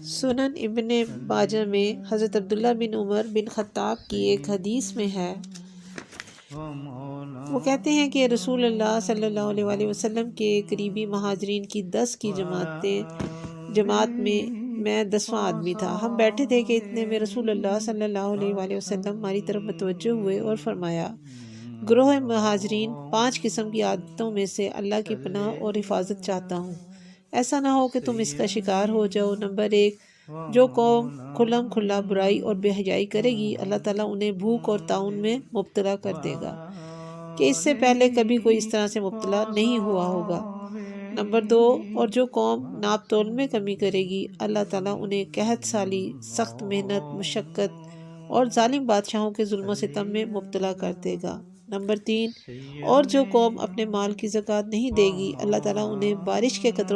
سنن ابن ماجہ میں حضرت عبداللہ بن عمر بن خطاب کی ایک حدیث میں ہے، وہ کہتے ہیں کہ رسول اللہ صلی اللہ علیہ وآلہ وسلم کے قریبی مہاجرین کی 10 کی جماعت میں 10واں آدمی تھا۔ ہم بیٹھے تھے کہ اتنے میں رسول اللہ صلی اللہ علیہ وآلہ وسلم ہماری طرف متوجہ ہوئے اور فرمایا، گروہ مہاجرین 5 قسم کی عادتوں میں سے اللہ کی پناہ اور حفاظت چاہتا ہوں، ایسا نہ ہو کہ تم اس کا شکار ہو جاؤ۔ نمبر 1، جو قوم کھلم کھلا برائی اور بے حیائی کرے گی، اللہ تعالیٰ انہیں بھوک اور طاعون میں مبتلا کر دے گا کہ اس سے پہلے کبھی کوئی اس طرح سے مبتلا نہیں ہوا ہوگا۔ نمبر 2، اور جو قوم ناپ تول میں کمی کرے گی، اللہ تعالیٰ انہیں قحط سالی، سخت محنت، مشقت اور ظالم بادشاہوں کے ظلم و ستم میں مبتلا کر دے گا۔ نمبر 3، اور جو قوم اپنے مال کی زکوٰۃ نہیں دے گی، اللہ تعالیٰ انہیں بارش کے قطروں